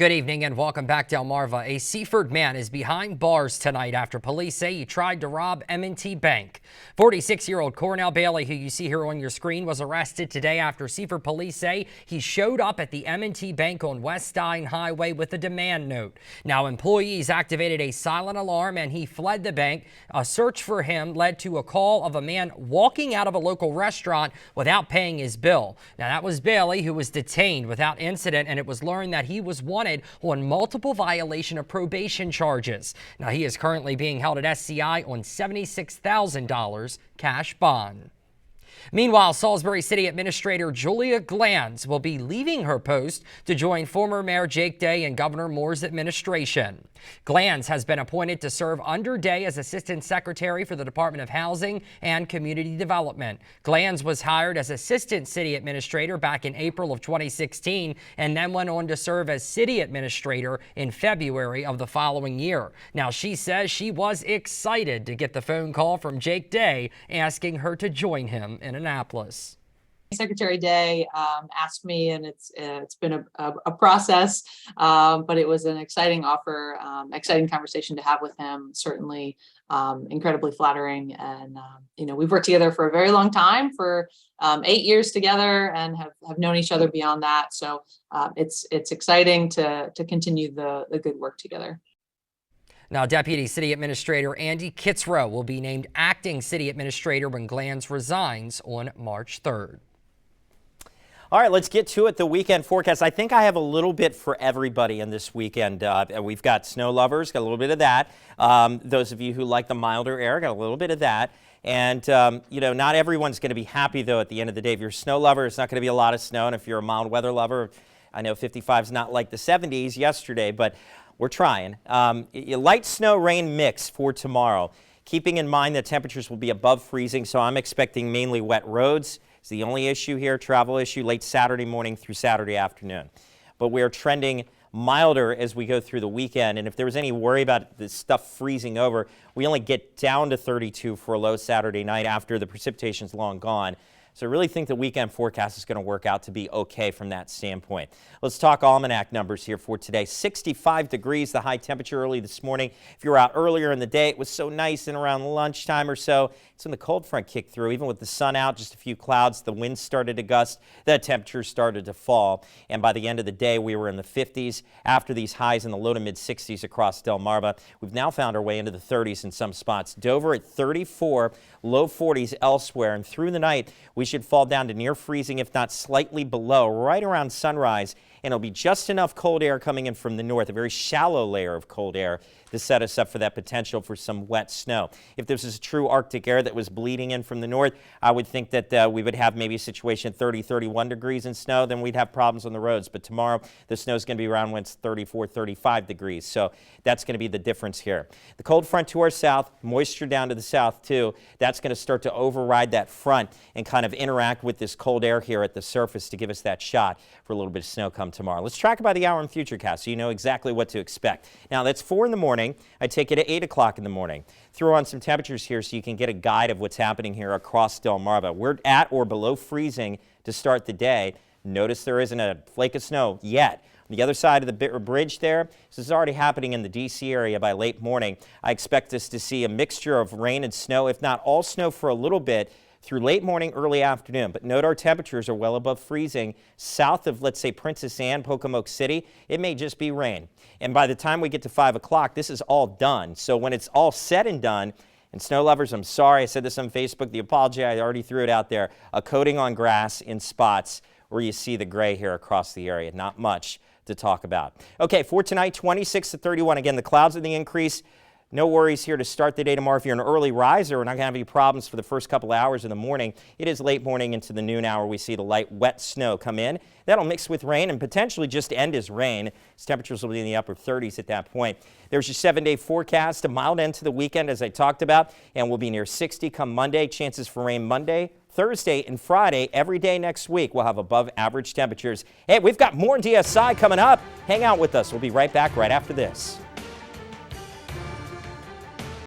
Good evening and welcome back, Delmarva. A Seaford man is behind bars tonight after police say he tried to rob M&T Bank. 46-year-old Cornell Bailey, who you see here on your screen, was arrested today after Seaford police say he showed up at the M&T Bank on West Stein Highway with a demand note. Now, employees activated a silent alarm and he fled the bank. A search for him led to a call of a man walking out of a local restaurant without paying his bill. Now, that was Bailey, who was detained without incident, and it was learned that he was wanted on multiple violation of probation charges. Now, he is currently being held at SCI on $76,000 cash bond. Meanwhile, Salisbury City Administrator Julia Glanz will be leaving her post to join former Mayor Jake Day and Governor Moore's administration. Glanz has been appointed to serve under Day as Assistant Secretary for the Department of Housing and Community Development. Glanz was hired as Assistant City Administrator back in April of 2016 and then went on to serve as City Administrator in February of the following year. Now, she says she was excited to get the phone call from Jake Day asking her to join him in Annapolis. Secretary Day asked me, and it's been a process, but it was an exciting offer, exciting conversation to have with him. Certainly incredibly flattering, and we've worked together for a very long time, for 8 years together, and have known each other beyond that. So it's exciting to continue the good work together. Now, Deputy City Administrator Andy Kitzrow will be named Acting City Administrator when Glanz resigns on March 3rd. All right, let's get to it. The weekend forecast. I think I have a little bit for everybody in this weekend. We've got snow lovers, got a little bit of that. Those of you who like the milder air, got a little bit of that. And, not everyone's going to be happy, though, at the end of the day. If you're a snow lover, it's not going to be a lot of snow. And if you're a mild weather lover, I know 55 is not like the 70s yesterday, but we're trying. Light snow rain mix for tomorrow. Keeping in mind that temperatures will be above freezing, so I'm expecting mainly wet roads. It's the only issue here, travel issue, late Saturday morning through Saturday afternoon. But we are trending milder as we go through the weekend. And if there was any worry about this stuff freezing over, we only get down to 32 for a low Saturday night after the precipitation's long gone. So I really think the weekend forecast is going to work out to be okay from that standpoint. Let's talk almanac numbers here for today. 65 degrees, the high temperature early this morning. If you were out earlier in the day, it was so nice, and around lunchtime or so, it's when the cold front kicked through. Even with the sun out, just a few clouds, the wind started to gust, the temperature started to fall. And by the end of the day, we were in the 50s. After these highs in the low to mid 60s across Delmarva, we've now found our way into the 30s in some spots. Dover at 34, low 40s elsewhere. And through the night, we should fall down to near freezing, if not slightly below, right around sunrise. And it'll be just enough cold air coming in from the north, a very shallow layer of cold air, to set us up for that potential for some wet snow. If this is true Arctic air that was bleeding in from the north, I would think that we would have maybe a situation 30, 31 degrees in snow, then we'd have problems on the roads. But tomorrow, the snow is going to be around when it's 34, 35 degrees. So that's going to be the difference here. The cold front to our south, moisture down to the south too, that's going to start to override that front and kind of interact with this cold air here at the surface to give us that shot for a little bit of snow come tomorrow. Let's track it by the hour and futurecast so you know exactly what to expect. Now, that's 4 in the morning. I take it at 8 o'clock in the morning. Throw on some temperatures here so you can get a guide of what's happening here across Delmarva. We're at or below freezing to start the day. Notice there isn't a flake of snow yet. On the other side of the bridge there, this is already happening in the D.C. area by late morning. I expect us to see a mixture of rain and snow, if not all snow for a little bit, through late morning, early afternoon. But note our temperatures are well above freezing. South of, let's say, Princess Anne, Pocomoke City, it may just be rain. And by the time we get to 5 o'clock, this is all done. So when it's all said and done, and snow lovers, I'm sorry, I said this on Facebook, the apology, I already threw it out there, a coating on grass in spots where you see the gray here across the area. Not much to talk about. Okay, for tonight, 26 to 31. Again, the clouds are the increase. No worries here to start the day tomorrow. If you're an early riser, we're not going to have any problems for the first couple hours in the morning. It is late morning into the noon hour. We see the light, wet snow come in. That'll mix with rain and potentially just end as rain. Temperatures will be in the upper 30s at that point. There's your 7-day forecast. A mild end to the weekend, as I talked about, and we'll be near 60 come Monday. Chances for rain Monday, Thursday, and Friday. Every day next week, we'll have above average temperatures. Hey, we've got more DSI coming up. Hang out with us. We'll be right back right after this.